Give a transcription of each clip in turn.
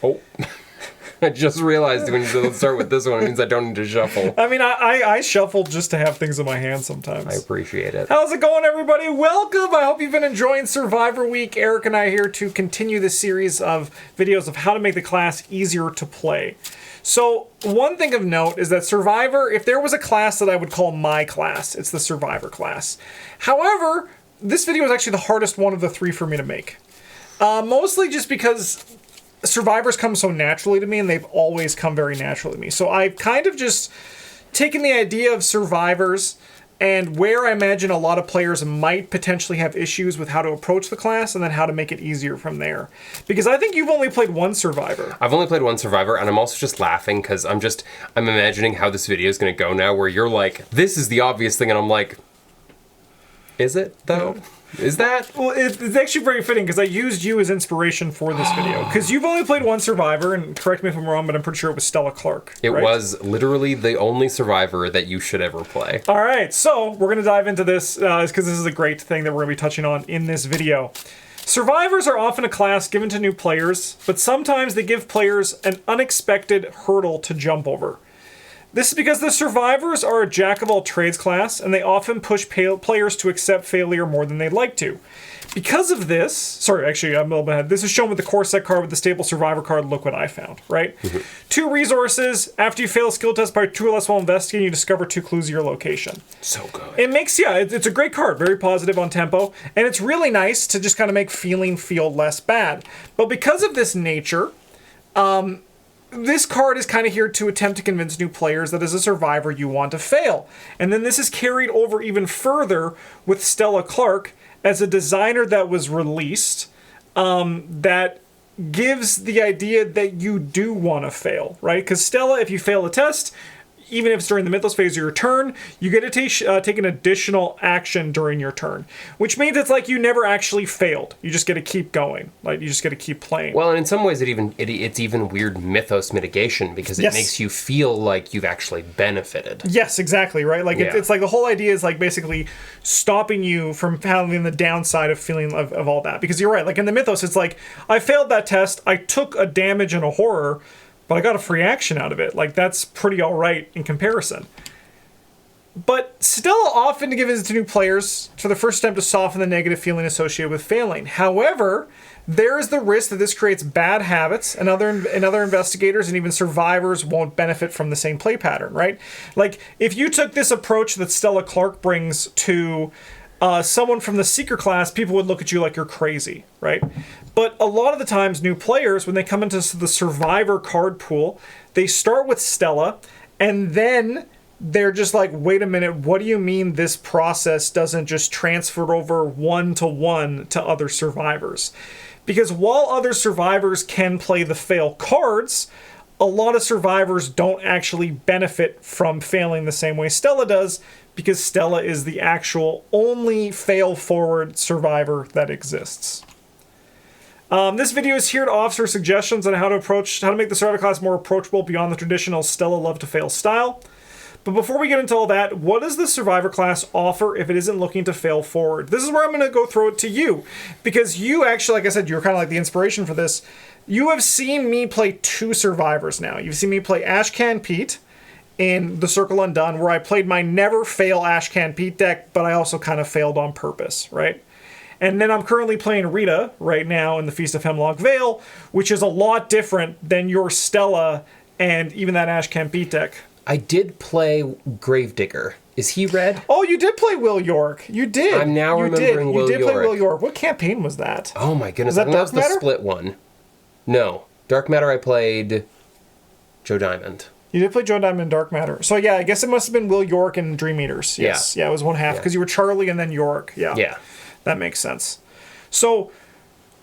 Oh. I just realized when you said let's start with this one, it means I don't need to shuffle. I mean, I shuffle just to have things in my hand sometimes. I appreciate it. How's it going, everybody? Welcome! I hope you've been enjoying Survivor Week. Eric and I are here to continue this series of videos of how to make the class easier to play. So, one thing of note is that Survivor, if there was a class that I would call my class, it's the Survivor class. However, this video is actually the hardest one of the three for me to make. Mostly just because Survivors come so naturally to me, and they've always come very naturally to me. So I've kind of just taken the idea of Survivors and where I imagine a lot of players might potentially have issues with how to approach the class and then how to make it easier from there. Because I think you've only played one Survivor. I've only played one Survivor, and I'm also just laughing because I'm imagining how this video is going to go now, where you're like, this is the obvious thing, and I'm like, is it, though? Is that? Well, it's actually very fitting because I used you as inspiration for this video. Because you've only played one Survivor, and correct me if I'm wrong, but I'm pretty sure it was Stella Clark. It was literally the only Survivor that you should ever play. All right, so we're going to dive into this because this is a great thing that we're going to be touching on in this video. Survivors are often a class given to new players, but sometimes they give players an unexpected hurdle to jump over. This is because the Survivors are a jack-of-all-trades class, and they often push players to accept failure more than they'd like to. Because of this, sorry, actually, I'm a little bit ahead. This is shown with the core set card with the stable Survivor card. Look what I found, right? Mm-hmm. 2 resources. After you fail a skill test by 2 or less while investigating, you discover 2 clues of your location. So good. It makes, it's a great card. Very positive on tempo. And it's really nice to just kind of make feeling feel less bad. But because of this nature, this card is kind of here to attempt to convince new players that as a Survivor you want to fail. And then this is carried over even further with Stella Clark as a designer that was released that gives the idea that you do want to fail, right? Because Stella, if you fail a test, even if it's during the Mythos phase of your turn, you get to take an additional action during your turn. Which means it's like you never actually failed. You just get to keep going. Like, you just get to keep playing. Well, and in some ways it's even weird Mythos mitigation, because it makes you feel like you've actually benefited. Yes, exactly, right? Like, it's like the whole idea is like basically stopping you from having the downside of feeling of all that. Because you're right, like in the Mythos, it's like, I failed that test, I took a damage and a horror, but I got a free action out of it. Like, that's pretty alright in comparison. But Stella often gives to new players for the first attempt to soften the negative feeling associated with failing. However, there is the risk that this creates bad habits, and other investigators and even Survivors won't benefit from the same play pattern, right? Like, if you took this approach that Stella Clark brings to someone from the Seeker class, people would look at you like you're crazy, right? But a lot of the times, new players, when they come into the Survivor card pool, they start with Stella, and then they're just like, wait a minute, what do you mean this process doesn't just transfer over one-to-one to other Survivors? Because while other Survivors can play the fail cards, a lot of Survivors don't actually benefit from failing the same way Stella does, because Stella is the actual only fail-forward Survivor that exists. This video is here to offer suggestions on how to make the Survivor class more approachable beyond the traditional Stella love-to-fail style. But before we get into all that, what does the Survivor class offer if it isn't looking to fail forward? This is where I'm going to go throw it to you. Because you actually, like I said, you're kind of like the inspiration for this. You have seen me play 2 Survivors now. You've seen me play Ashcan Pete in the Circle Undone, where I played my never fail Ashcan Pete deck, but I also kind of failed on purpose, right? And then I'm currently playing Rita right now in the Feast of Hemlock Vale, which is a lot different than your Stella and even that Ashcan Pete deck. I did play Gravedigger. Is he red? Oh, you did play Will York. You did. I'm now remembering Will York. You did play Will York. What campaign was that? Oh my goodness. Was that Dark Matter? The split one. No. Dark Matter I played Joe Diamond. You did play Joe Diamond in Dark Matter. So yeah, I guess it must have been Will York and Dream Eaters. Yes. Yeah, it was one half because you were Charlie and then York. Yeah. Yeah. That makes sense. So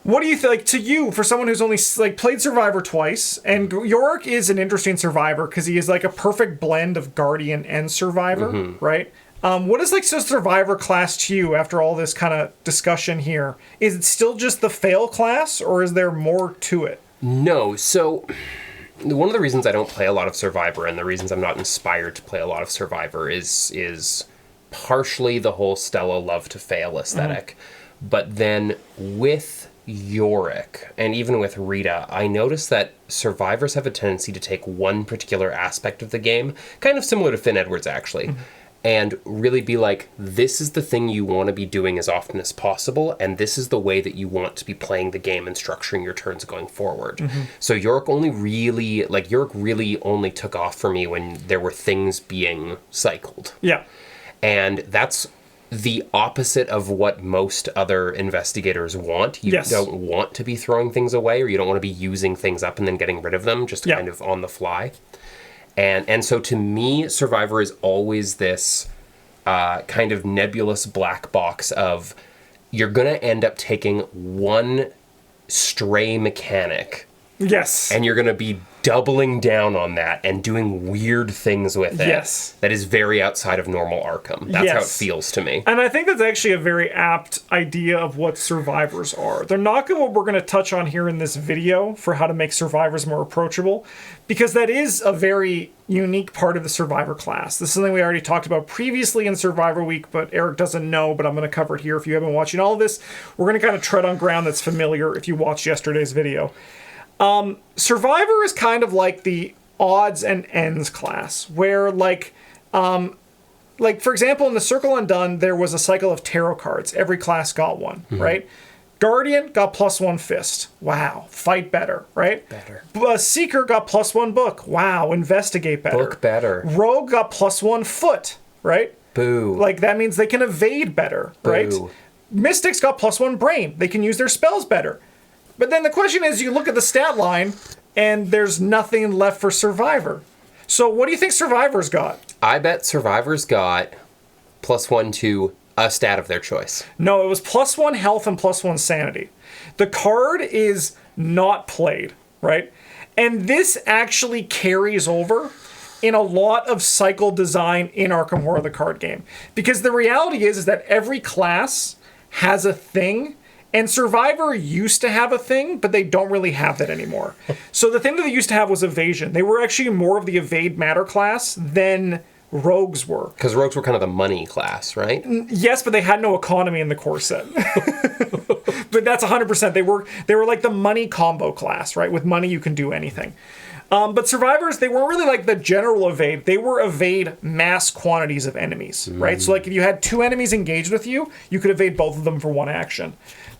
what do you think, to you, for someone who's only like played Survivor twice, and York is an interesting Survivor because he is like a perfect blend of Guardian and Survivor, right? What is like so Survivor class to you after all this kind of discussion here? Is it still just the fail class, or is there more to it? No, so one of the reasons I don't play a lot of Survivor, and the reasons I'm not inspired to play a lot of Survivor, is partially the whole Stella love to fail aesthetic. But then with Yorick, and even with Rita, I noticed that survivors have a tendency to take one particular aspect of the game, kind of similar to Finn Edwards, actually, and really be like, this is the thing you want to be doing as often as possible, and this is the way that you want to be playing the game and structuring your turns going forward. So Yorick really only took off for me when there were things being cycled. Yeah. And that's the opposite of what most other investigators want. You don't want to be throwing things away, or you don't want to be using things up and then getting rid of them just kind of on the fly. And so to me, Survivor is always this kind of nebulous black box of you're going to end up taking one stray mechanic. Yes. And you're going to be doubling down on that and doing weird things with it. Yes. That is very outside of normal Arkham. That's how it feels to me. And I think that's actually a very apt idea of what survivors are. They're not what we're going to touch on here in this video for how to make survivors more approachable, because that is a very unique part of the survivor class. This is something we already talked about previously in Survivor Week, but Eric doesn't know, but I'm going to cover it here. If you haven't been watching all of this, we're going to kind of tread on ground that's familiar if you watched yesterday's video. Survivor is kind of like the odds and ends class, where like for example, in the Circle Undone, there was a cycle of tarot cards. Every class got one, right? Guardian got +1 fist. Wow. Fight better, right? Better. Seeker got +1 book. Wow. Investigate better. Book better. Rogue got +1 foot, right? Boo. Like, that means they can evade better, right? Boo. Mystics got +1 brain. They can use their spells better. But then the question is, you look at the stat line, and there's nothing left for Survivor. So what do you think Survivor's got? I bet Survivor's got +1 to a stat of their choice. No, it was +1 health and +1 sanity. The card is not played, right? And this actually carries over in a lot of cycle design in Arkham Horror, the card game. Because the reality is that every class has a thing. And Survivor used to have a thing, but they don't really have that anymore. So the thing that they used to have was evasion. They were actually more of the evade matter class than rogues were. Because rogues were kind of the money class, right? Yes, but they had no economy in the core set. But that's 100%. They were like the money combo class, right? With money, you can do anything. But survivors, they weren't really like the general evade. They were evade mass quantities of enemies, right? So like if you had 2 enemies engaged with you, you could evade both of them for 1 action.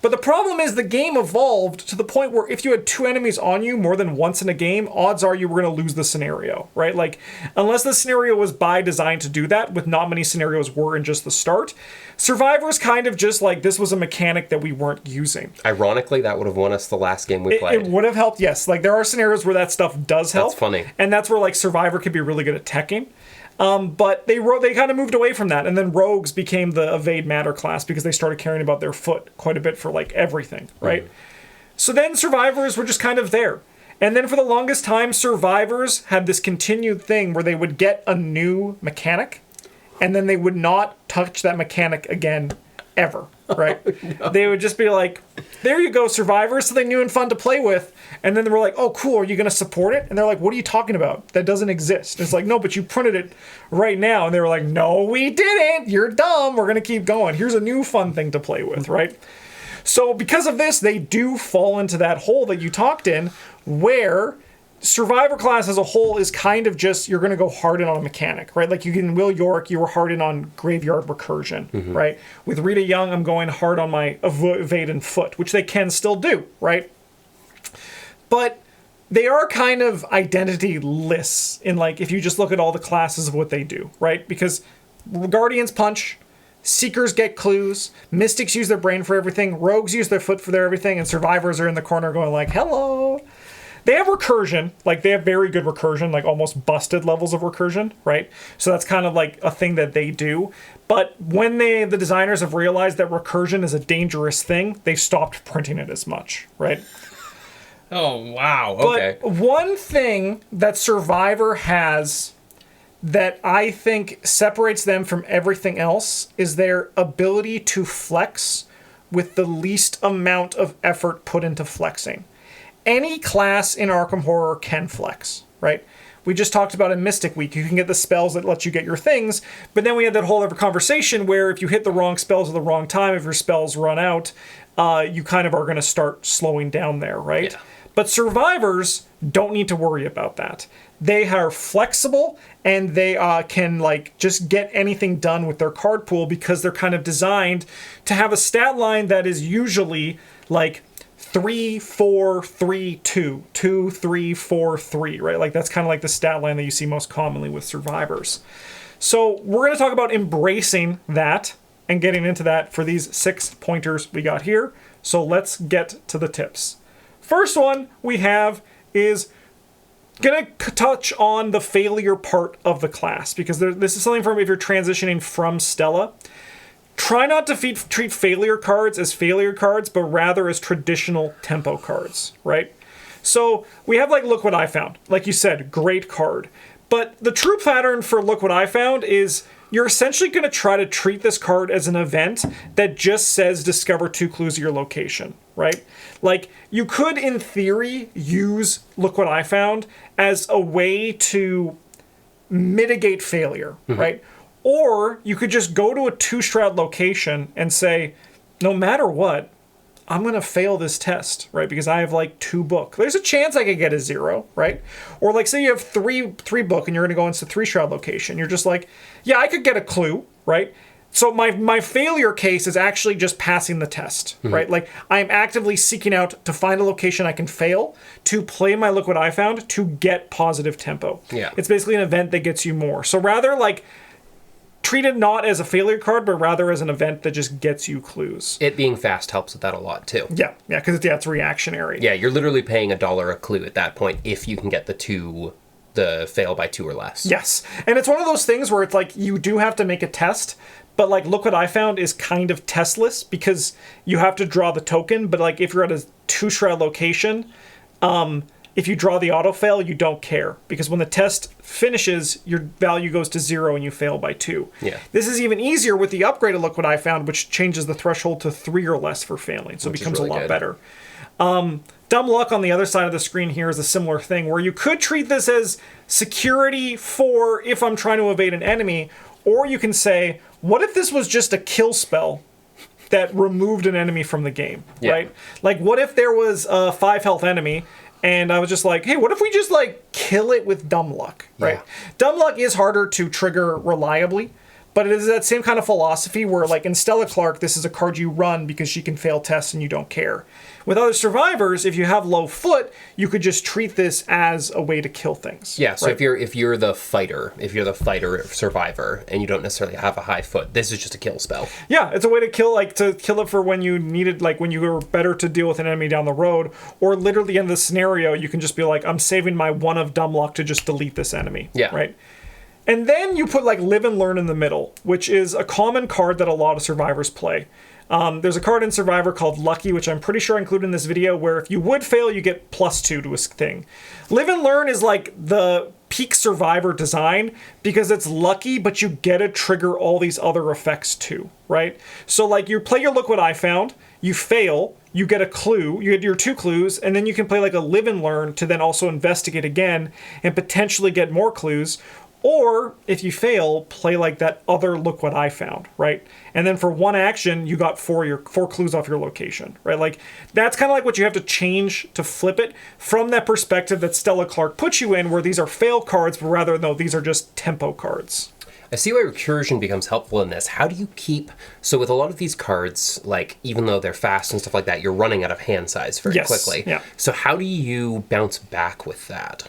But the problem is the game evolved to the point where if you had 2 enemies on you more than once in a game, odds are you were going to lose the scenario, right? Like, unless the scenario was by design to do that, with not many scenarios were in just the start, Survivor's kind of just like, this was a mechanic that we weren't using. Ironically, that would have won us the last game we played. It would have helped, yes. Like, there are scenarios where that stuff does help. That's funny. And that's where, like, Survivor could be really good at teching. But they kind of moved away from that, and then rogues became the evade matter class because they started caring about their foot quite a bit for like everything, right? So then survivors were just kind of there. And then for the longest time, survivors had this continued thing where they would get a new mechanic, and then they would not touch that mechanic again, ever, right? No. They would just be like, there you go, survivors, something new and fun to play with. And then they were like, oh, cool, are you going to support it? And they're like, what are you talking about? That doesn't exist. And it's like, no, but you printed it right now. And they were like, no, we didn't. You're dumb. We're going to keep going. Here's a new fun thing to play with, right? So because of this, they do fall into that hole that you talked in, where Survivor class as a whole is kind of just, you're going to go hard in on a mechanic, right? Like you can Will York, you were hard in on graveyard recursion, right? With Rita Young, I'm going hard on my evade and foot, which they can still do, right? But they are kind of identity-less in, like, if you just look at all the classes of what they do, right? Because Guardians punch, Seekers get clues, Mystics use their brain for everything, Rogues use their foot for their everything, and Survivors are in the corner going like, hello. They have recursion, like they have very good recursion, like almost busted levels of recursion, right? So that's kind of like a thing that they do. But when the designers have realized that recursion is a dangerous thing, they stopped printing it as much, right? Oh, wow. Okay. But one thing that Survivor has that I think separates them from everything else is their ability to flex with the least amount of effort put into flexing. Any class in Arkham Horror can flex, right? We just talked about in Mystic Week. You can get the spells that let you get your things, but then we had that whole other conversation where if you hit the wrong spells at the wrong time, if your spells run out, you kind of are going to start slowing down there, right? Yeah. But survivors don't need to worry about that. They are flexible, and they can like just get anything done with their card pool because they're kind of designed to have a stat line that is usually like 3, 4, 3, 2, 2, 3, 4, 3, right? Like that's kind of like the stat line that you see most commonly with survivors. So we're going to talk about embracing that and getting into that for these 6 pointers we got here. So let's get to the tips. First one we have is going to touch on the failure part of the class, because this is something from if you're transitioning from Stella. Try not to treat failure cards as failure cards, but rather as traditional tempo cards, right? So we have like Look What I Found. Like you said, great card. But the true pattern for Look What I Found is you're essentially going to try to treat this card as an event that just says discover 2 clues of your location, right? Like you could, in theory, use Look What I Found as a way to mitigate failure, right? Or you could just go to a 2-shroud location and say, no matter what, I'm going to fail this test, right? Because I have like 2 book. There's a chance I could get a 0, right? Or like say you have three book and you're going to go into 3-shroud location. You're just like, yeah, I could get a clue, right? So my failure case is actually just passing the test, right? Like I'm actively seeking out to find a location I can fail to play my Look What I Found to get positive tempo. Yeah. It's basically an event that gets you more. So rather like treat it not as a failure card, but rather as an event that just gets you clues. It being fast helps with that a lot, too. Yeah, because it's reactionary. Yeah, you're literally paying $1 a clue at that point if you can get the fail by 2 or less. Yes, and it's one of those things where it's like you do have to make a test, but like Look What I Found is kind of testless because you have to draw the token, but like if you're at a 2-shroud location, if you draw the auto fail, you don't care, because when the test finishes, your value goes to 0 and you fail by 2. Yeah. This is even easier with the upgraded Look What I Found, which changes the threshold to 3 or less for failing, so it becomes really a lot better. Dumb Luck on the other side of the screen here is a similar thing, where you could treat this as security for if I'm trying to evade an enemy, or you can say, what if this was just a kill spell that removed an enemy from the game, right? Like, what if there was a 5 health enemy, and I was just like, hey, what if we just, like, kill it with Dumb Luck, right? Yeah. Dumb Luck is harder to trigger reliably, but it is that same kind of philosophy where, like, in Stella Clark, this is a card you run because she can fail tests and you don't care. With other survivors, if you have low foot, you could just treat this as a way to kill things. Yeah, so right? if you're the fighter survivor, and you don't necessarily have a high foot, this is just a kill spell. Yeah, it's a way to kill it for when you needed, like when you were better to deal with an enemy down the road, or literally in the scenario, you can just be like, I'm saving my 1 of Dumb Luck to just delete this enemy. Yeah. Right? And then you put like Live and Learn in the middle, which is a common card that a lot of survivors play. There's a card in Survivor called Lucky, which I'm pretty sure I included in this video, where if you would fail, you get +2 to a thing. Live and Learn is like the peak Survivor design because it's lucky, but you get to trigger all these other effects too, right? So like you play your Look What I Found, you fail, you get a clue, you get your 2 clues, and then you can play like a Live and Learn to then also investigate again and potentially get more clues. Or, if you fail, play like that other Look What I Found, right? And then for 1 action, you got 4 clues off your location, right? Like, that's kind of like what you have to change to flip it from that perspective that Stella Clark puts you in, where these are fail cards, but rather, no, these are just tempo cards. I see why recursion becomes helpful in this. How do you keep... So with a lot of these cards, like, even though they're fast and stuff like that, you're running out of hand size very quickly. Yeah. So how do you bounce back with that?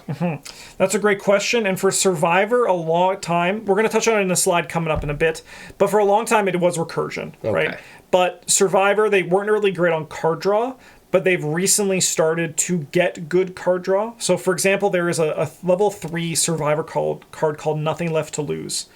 That's a great question. And for Survivor, a long time... We're going to touch on it in a slide coming up in a bit. But for a long time, it was recursion, right? But Survivor, they weren't really great on card draw, but they've recently started to get good card draw. So, for example, there is a level 3 Survivor card called Nothing Left to Lose.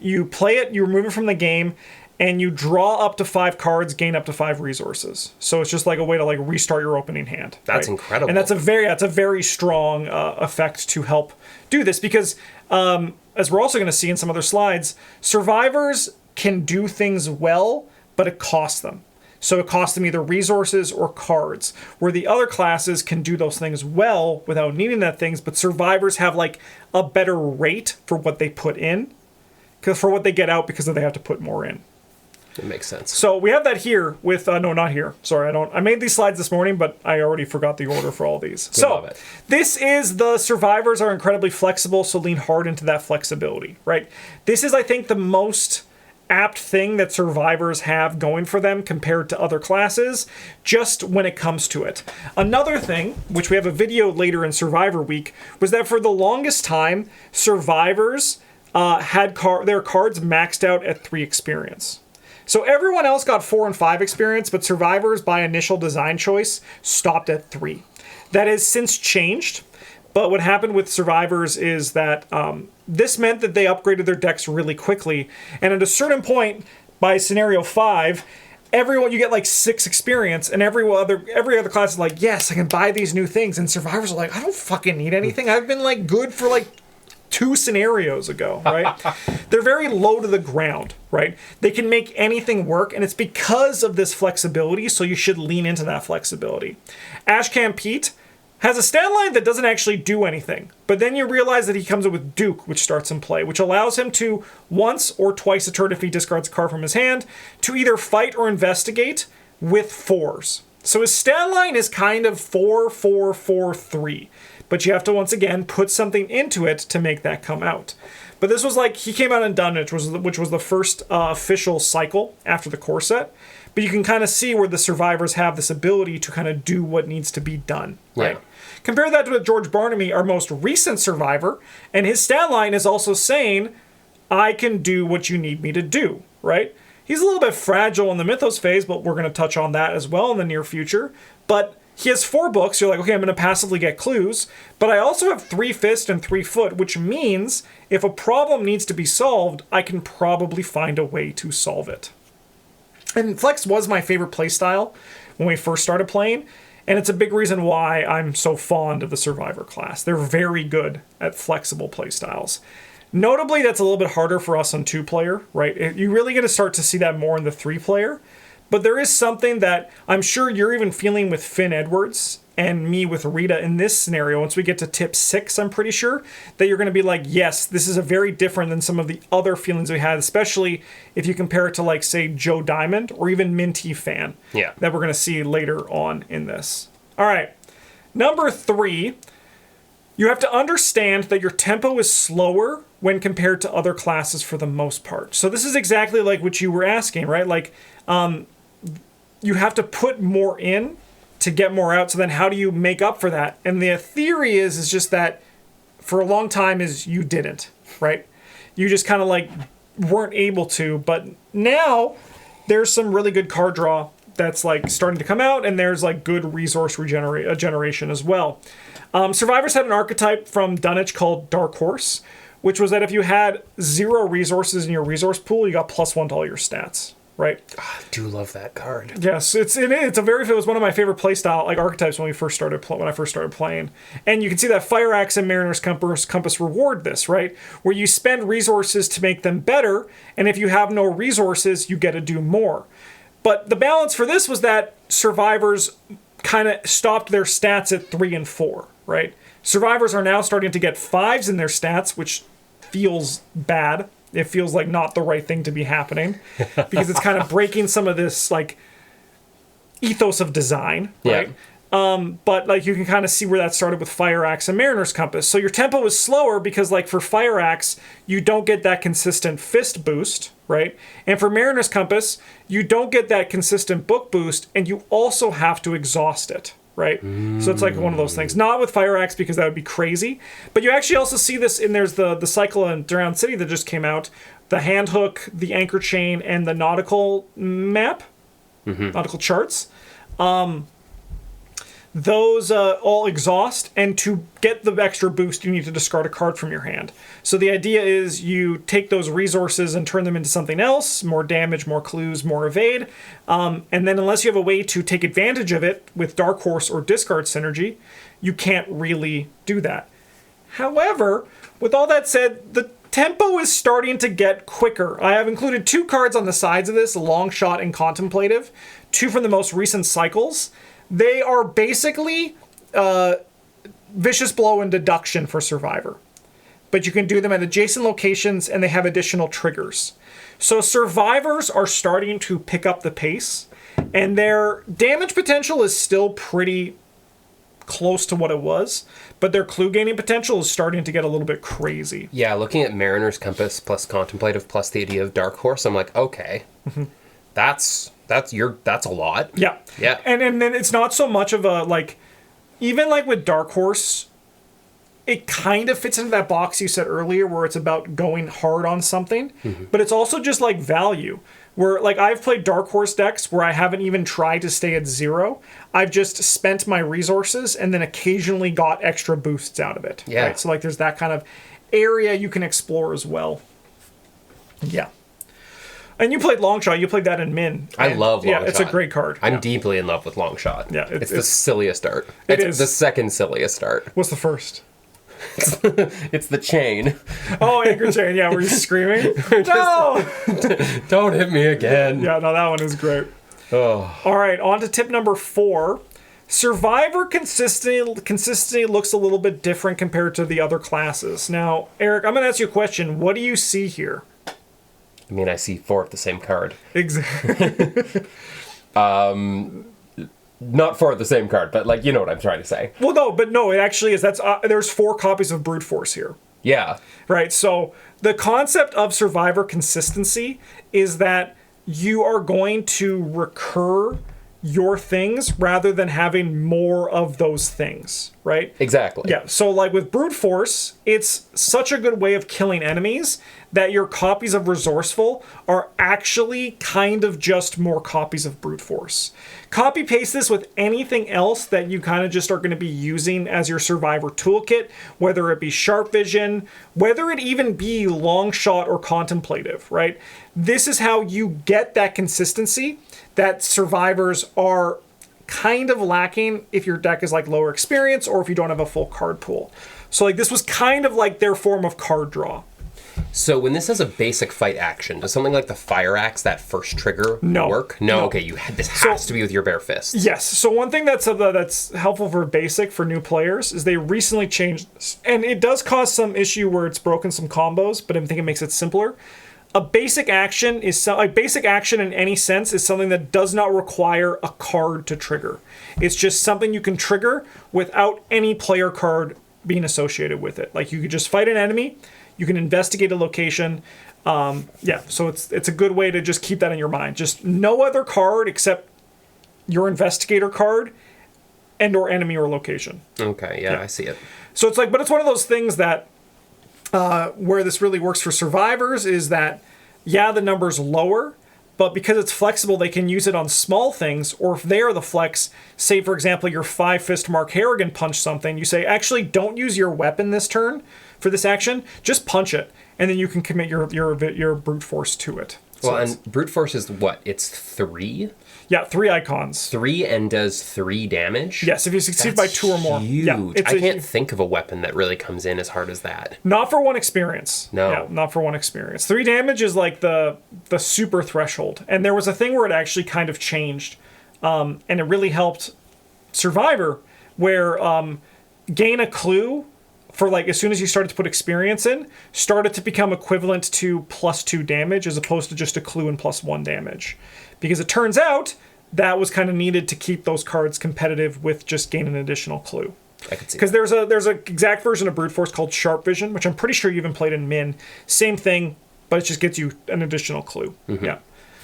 You play it, you remove it from the game, and you draw up to 5 cards, gain up to 5 resources. So it's just like a way to like restart your opening hand. That's incredible. And that's a very strong effect to help do this, because as we're also going to see in some other slides, survivors can do things well, but it costs them. So it costs them either resources or cards, where the other classes can do those things well without needing that things, but survivors have like a better rate for what they put in, for what they get out, because they have to put more in. It makes sense. So we have that here with, no, not here. Sorry, I made these slides this morning, but I already forgot the order for all these. So this is the survivors are incredibly flexible, so lean hard into that flexibility, right? This is, I think, the most apt thing that survivors have going for them compared to other classes, just when it comes to it. Another thing, which we have a video later in Survivor Week, was that for the longest time, survivors had their cards maxed out at 3 experience. So everyone else got 4 and 5 experience, but survivors, by initial design choice, stopped at 3. That has since changed, but what happened with survivors is that this meant that they upgraded their decks really quickly, and at a certain point, by scenario 5, everyone, you get like 6 experience, and every other class is like, yes, I can buy these new things, and survivors are like, I don't fucking need anything. I've been like good for like 2 scenarios ago, right? They're very low to the ground, right? They can make anything work, and it's because of this flexibility, so you should lean into that flexibility. Ashcan Pete has a stat line that doesn't actually do anything, but then you realize that he comes up with Duke, which starts in play, which allows him to, once or twice a turn if he discards a card from his hand, to either fight or investigate with 4s. So his stat line is kind of 4, 4, 4, 3. But you have to, once again, put something into it to make that come out. But this was like, he came out in Dunwich, which was the first official cycle after the core set. But you can kind of see where the survivors have this ability to kind of do what needs to be done, right? Yeah. Compare that to George Barnaby, our most recent survivor, and his stat line is also saying, I can do what you need me to do, right? He's a little bit fragile in the Mythos phase, but we're going to touch on that as well in the near future. But he has 4 books. You're like, okay, I'm going to passively get clues. But I also have 3 fist and 3 foot, which means if a problem needs to be solved, I can probably find a way to solve it. And Flex was my favorite playstyle when we first started playing. And it's a big reason why I'm so fond of the Survivor class. They're very good at flexible playstyles. Notably, that's a little bit harder for us on 2-player, right? You're really going to start to see that more in the 3-player. But there is something that I'm sure you're even feeling with Finn Edwards and me with Rita in this scenario. Once we get to tip 6, I'm pretty sure that you're going to be like, yes, this is a very different than some of the other feelings we had, especially if you compare it to, like, say, Joe Diamond or even Minty Fan. Yeah. That we're going to see later on in this. All right. Number 3, you have to understand that your tempo is slower when compared to other classes for the most part. So this is exactly like what you were asking, right? Like, you have to put more in to get more out. So then how do you make up for that? And the theory is just that for a long time is you didn't, right? You just kind of like weren't able to. But now there's some really good card draw that's like starting to come out, and there's like good resource generation as well. Survivors had an archetype from Dunwich called Dark Horse, which was that if you had 0 resources in your resource pool, you got +1 to all your stats. Right. Oh, I do love that card. Yes, it was one of my favorite playstyle like archetypes when I first started playing. And you can see that Fire Axe and Mariner's Compass reward this, right? Where you spend resources to make them better, and if you have no resources, you get to do more. But the balance for this was that survivors kind of stopped their stats at 3 and 4, right? Survivors are now starting to get 5s in their stats, which feels bad. It feels like not the right thing to be happening because it's kind of breaking some of this like ethos of design, right? Yeah. But like you can kind of see where that started with Fire Axe and Mariner's Compass. So your tempo is slower because like for Fire Axe, you don't get that consistent fist boost, right? And for Mariner's Compass, you don't get that consistent book boost, and you also have to exhaust it. Right? So it's like one of those things. Not with Fire Axe because that would be crazy. But you actually also see this in there's the cycle in Drowned City that just came out. The hand hook, the anchor chain, and the nautical map. Nautical charts. Those all exhaust, and to get the extra boost, you need to discard a card from your hand. So the idea is you take those resources and turn them into something else, more damage, more clues, more evade, and then unless you have a way to take advantage of it with Dark Horse or discard synergy, you can't really do that. However, with all that said, the tempo is starting to get quicker. I have included 2 cards on the sides of this, Long Shot and Contemplative, 2 from the most recent cycles. They are basically Vicious Blow and Deduction for Survivor. But you can do them at adjacent locations, and they have additional triggers. So survivors are starting to pick up the pace, and their damage potential is still pretty close to what it was, but their clue gaining potential is starting to get a little bit crazy. Yeah, looking at Mariner's Compass plus Contemplative plus the idea of Dark Horse, I'm like, okay, that's a lot. Yeah. Yeah. And then it's not so much of a, like, even like with Dark Horse, it kind of fits into that box you said earlier where it's about going hard on something, but it's also just like value. Where, like, I've played Dark Horse decks where I haven't even tried to stay at 0. I've just spent my resources and then occasionally got extra boosts out of it. Yeah. Right? So, like, there's that kind of area you can explore as well. Yeah. And you played Longshot. You played that in Min. I love Longshot. Yeah, it's a great card. I'm deeply in love with Longshot. Yeah. It's the silliest art. It It's is. the second silliest art. What's the first? It's the chain. Oh, Anchor Chain. Yeah, were you screaming? No! Don't hit me again. Yeah, no, that one is great. Oh. All right, on to tip number 4. Survivor consistency looks a little bit different compared to the other classes. Now, Eric, I'm going to ask you a question. What do you see here? I mean, I see 4 of the same card. Exactly. Not 4 of the same card, but, like, you know what I'm trying to say. Well, no, it actually is. There's 4 copies of Brute Force here. Yeah. Right, so the concept of Survivor consistency is that you are going to recur your things rather than having more of those things, right? Exactly. Yeah, so like with Brute Force, it's such a good way of killing enemies that your copies of Resourceful are actually kind of just more copies of Brute Force. Copy paste this with anything else that you kind of just are going to be using as your Survivor toolkit, whether it be Sharp Vision, whether it even be Long Shot or Contemplative, right? This is how you get that consistency that Survivors are kind of lacking if your deck is like lower experience or if you don't have a full card pool. So like this was kind of like their form of card draw. So when this has a basic fight action, does something like the Fire Axe, that first trigger, work? No. Okay, this has to be with your bare fists. Yes. So one thing that's helpful for basic for new players is they recently changed this. And it does cause some issue where it's broken some combos, but I think it makes it simpler. A basic action is basic action in any sense is something that does not require a card to trigger. It's just something you can trigger without any player card being associated with it. Like you could just fight an enemy, you can investigate a location. So it's a good way to just keep that in your mind. Just no other card except your investigator card and or enemy or location. Okay, yeah, I see it. So it's like, but it's one of those things that where this really works for Survivors is that, yeah, the number's lower, but because it's flexible, they can use it on small things, or if they are the flex, say, for example, your 5-fist Mark Harrigan punch something, you say, actually, don't use your weapon this turn for this action, just punch it, and then you can commit your brute force to it. Well, and brute force is what? It's 3? Yeah, 3 icons. 3 and does 3 damage? Yes, if you succeed by 2 or more. Huge. Yeah, I can't think of a weapon that really comes in as hard as that. Not for one experience. No. Yeah, not for one experience. 3 damage is like the super threshold. And there was a thing where it actually kind of changed. And it really helped Survivor, where gain a clue for like as soon as you started to put experience in, started to become equivalent to +2 damage as opposed to just a clue and +1 damage. Because it turns out that was kind of needed to keep those cards competitive with just gaining an additional clue. I could see. Because there's a exact version of Brute Force called Sharp Vision, which I'm pretty sure you even played in Min. Same thing, but it just gets you an additional clue. Mm-hmm. Yeah.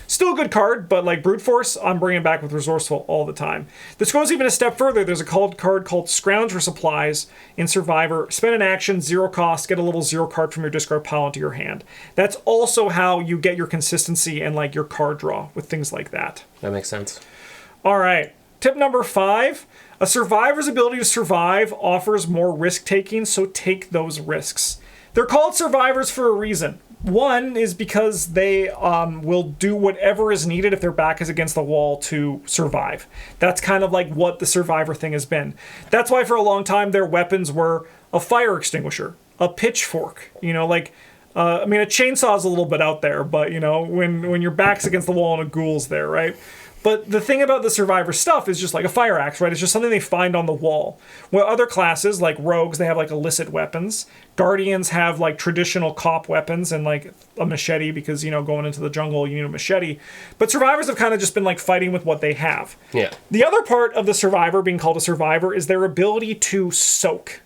Still a good card, but like Brute Force, I'm bringing back with Resourceful all the time. This goes even a step further. There's a card called Scrounge for Supplies in Survivor. Spend an action, 0 cost, get a little 0 card from your discard pile into your hand. That's also how you get your consistency and like your card draw with things like that. That makes sense. All right. Tip number 5. A survivor's ability to survive offers more risk-taking, so take those risks. They're called survivors for a reason. One is because they will do whatever is needed if their back is against the wall to survive. That's kind of like what the survivor thing has been. That's why for a long time their weapons were a fire extinguisher, a pitchfork, a chainsaw is a little bit out there, but when your back's against the wall and a ghoul's there, right? But the thing about the survivor stuff is just like a fire axe, right? It's just something they find on the wall. Where other classes, like rogues, they have like illicit weapons. Guardians have like traditional cop weapons and like a machete because, you know, going into the jungle, you need a machete. But survivors have kind of just been like fighting with what they have. Yeah. The other part of the survivor being called a survivor is their ability to soak,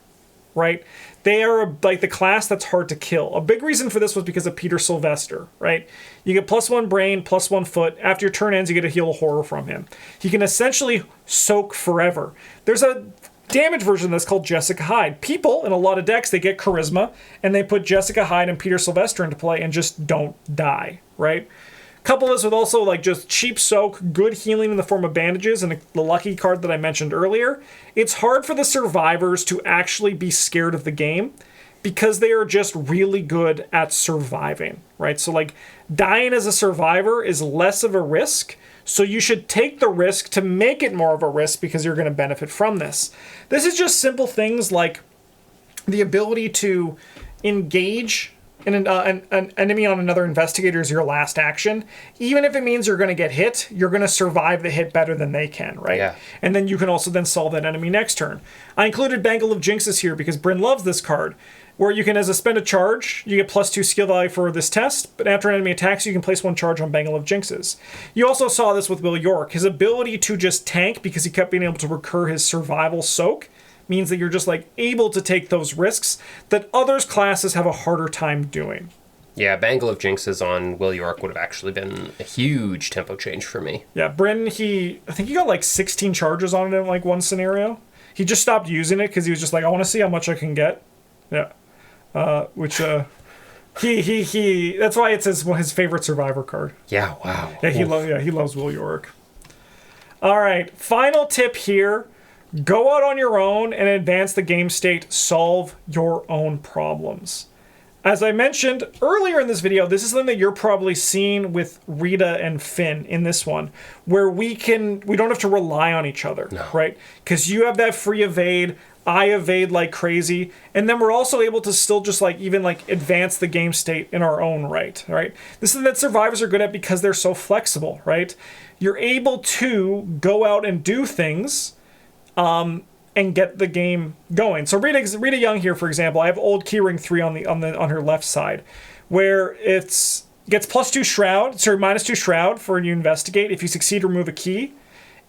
right? They are like the class that's hard to kill. A big reason for this was because of Peter Sylvester, right? You get +1 brain, +1 foot. After your turn ends, you get a heal a horror from him. He can essentially soak forever. There's a damage version of this called Jessica Hyde. People in a lot of decks, they get charisma, and they put Jessica Hyde and Peter Sylvester into play and just don't die, right? Couple this with also like just cheap soak, good healing in the form of bandages, and the lucky card that I mentioned earlier. It's hard for the survivors to actually be scared of the game because they are just really good at surviving, right? So like dying as a survivor is less of a risk, so you should take the risk to make it more of a risk because you're going to benefit from this. This is just simple things like the ability to engage an enemy on another investigator is your last action. Even if it means you're going to get hit, you're going to survive the hit better than they can, right? Yeah. And then you can also then solve that enemy next turn. I included Bangle of Jinxes here because Bryn loves this card, where you can, as a spend a charge, you get +2 skill value for this test, but after an enemy attacks, you can place 1 charge on Bangle of Jinxes. You also saw this with Will York. His ability to just tank, because he kept being able to recur his survival soak, means that you're just like able to take those risks that others classes have a harder time doing. Yeah, Bangle of Jinxes on Will York would have actually been a huge tempo change for me. Yeah, Bryn, I think he got like 16 charges on it in like one scenario. He just stopped using it because he was just like, I want to see how much I can get. Yeah. He that's why it's his favorite survivor card. Yeah, wow. Yeah, he loves Will York. All right, final tip here. Go out on your own and advance the game state. Solve your own problems. As I mentioned earlier in this video, this is something that you're probably seeing with Rita and Finn in this one, where we don't have to rely on each other, right? Because you have that free evade, I evade like crazy, and then we're also able to still just like even like advance the game state in our own right? This is something that survivors are good at because they're so flexible, right? You're able to go out and do things and get the game going. So Rita Young here, for example, I have old Keyring 3 on her left side, where gets +2 shroud, sorry, -2 shroud for when you investigate. If you succeed, remove a key.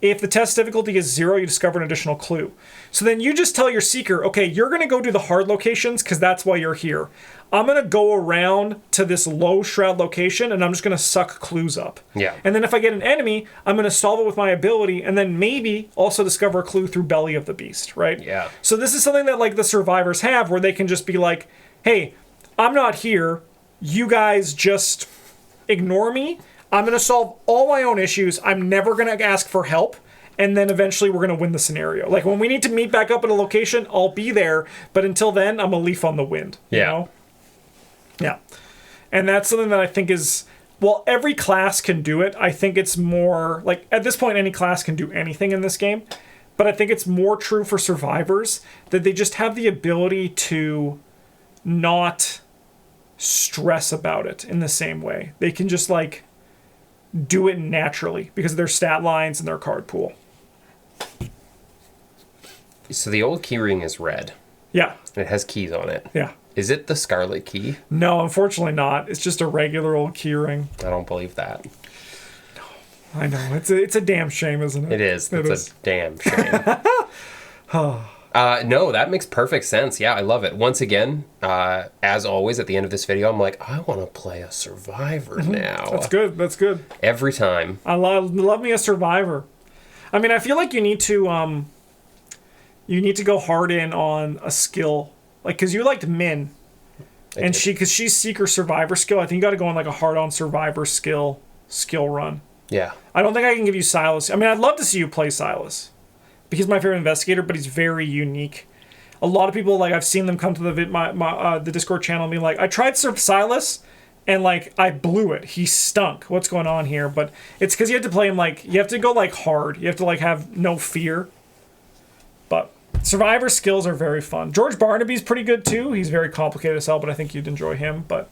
If the test difficulty is 0, you discover an additional clue. So then you just tell your seeker, okay, you're going to go do the hard locations because that's why you're here. I'm going to go around to this low shroud location and I'm just going to suck clues up. Yeah. And then if I get an enemy, I'm going to solve it with my ability and then maybe also discover a clue through Belly of the Beast, right? Yeah. So this is something that like the survivors have where they can just be like, hey, I'm not here. You guys just ignore me. I'm going to solve all my own issues. I'm never going to ask for help. And then eventually we're going to win the scenario. Like when we need to meet back up at a location, I'll be there. But until then, I'm a leaf on the wind. You know? Yeah. And that's something that I think is, well, every class can do it. I think it's more, like at this point, any class can do anything in this game. But I think it's more true for survivors that they just have the ability to not stress about it in the same way. They can just like do it naturally because of their stat lines and their card pool. So the old keyring is red. Yeah. It has keys on it. Yeah. Is it the Scarlet Key? No, unfortunately not. It's just a regular old keyring. I don't believe that. No, I know. It's a damn shame, isn't it? It is. It's a damn shame. No, that makes perfect sense. Yeah, I love it. Once again, as always, at the end of this video, I'm like, I want to play a survivor now. That's good. That's good. Every time. I love me a survivor. I mean, I feel like you need to go hard in on a skill, like because you liked Min, and because she's Seeker Survivor skill. I think you got to go on like a hard on Survivor skill run. Yeah. I don't think I can give you Silas. I mean, I'd love to see you play Silas. Because he's my favorite investigator, but he's very unique. A lot of people, like, I've seen them come to the Discord channel and be like, I tried Silas, and, like, I blew it. He stunk. What's going on here? But it's because you have to play him, like, you have to go, like, hard. You have to, like, have no fear. But Survivor skills are very fun. George Barnaby's pretty good, too. He's very complicated as hell, but I think you'd enjoy him. But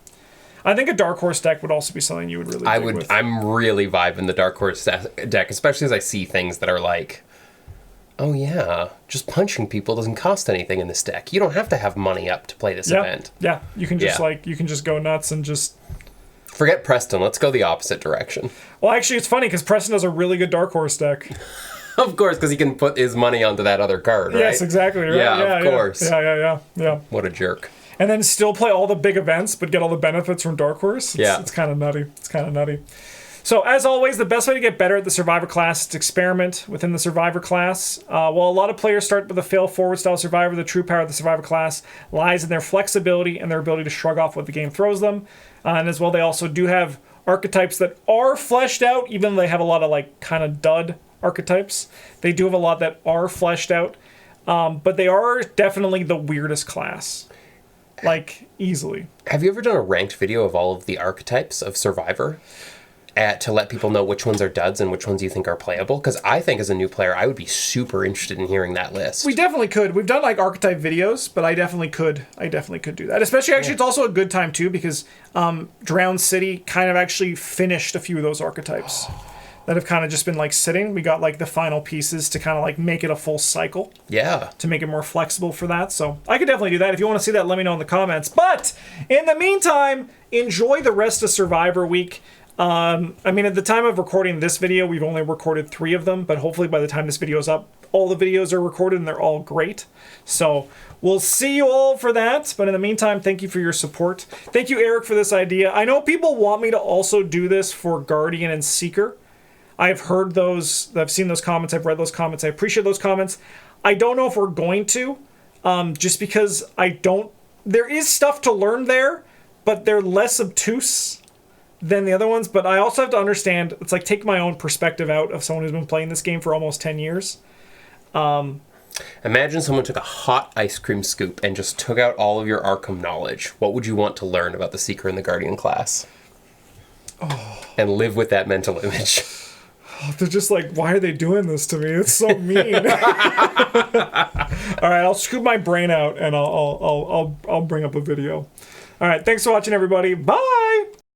I think a Dark Horse deck would also be something you would really dig with. I'm really vibing the Dark Horse deck, especially as I see things that are like, oh yeah, just punching people doesn't cost anything in this deck. You don't have to have money up to play this event. Yeah, you can just you can just go nuts and just... Forget Preston, let's go the opposite direction. Well, actually, it's funny because Preston has a really good Dark Horse deck. Of course, because he can put his money onto that other card, right? Yes, exactly. Right? Yeah, of course. Yeah. What a jerk. And then still play all the big events, but get all the benefits from Dark Horse. It's kind of nutty. It's kind of nutty. So, as always, the best way to get better at the Survivor class is to experiment within the Survivor class. While a lot of players start with a fail-forward style Survivor, the true power of the Survivor class lies in their flexibility and their ability to shrug off what the game throws them. And as well, they also do have archetypes that are fleshed out, even though they have a lot of, like, kind of dud archetypes. They do have a lot that are fleshed out, but they are definitely the weirdest class. Like, easily. Have you ever done a ranked video of all of the archetypes of Survivor to let people know which ones are duds and which ones you think are playable? Because I think as a new player, I would be super interested in hearing that list. We definitely could. We've done like archetype videos, but I definitely could do that. Especially, actually, it's also a good time too because Drowned City kind of actually finished a few of those archetypes that have kind of just been like sitting. We got like the final pieces to kind of like make it a full cycle. Yeah. To make it more flexible for that. So I could definitely do that. If you want to see that, let me know in the comments. But in the meantime, enjoy the rest of Survivor Week. I mean, at the time of recording this video, we've only recorded 3 of them, but hopefully by the time this video is up, all the videos are recorded and they're all great. So we'll see you all for that. But in the meantime, thank you for your support. Thank you, Eric, for this idea. I know people want me to also do this for Guardian and Seeker. I've heard those, I've seen those comments, I've read those comments, I appreciate those comments. I don't know if we're going to, just because there is stuff to learn there, but they're less obtuse than the other ones. But I also have to understand, it's like take my own perspective out of someone who's been playing this game for almost 10 years. Imagine someone took a hot ice cream scoop and just took out all of your Arkham knowledge. What would you want to learn about the Seeker and the Guardian class? Oh. And live with that mental image. They're just like, why are they doing this to me? It's so mean. All right, I'll scoop my brain out and I'll bring up a video. All right, thanks for watching, everybody. Bye.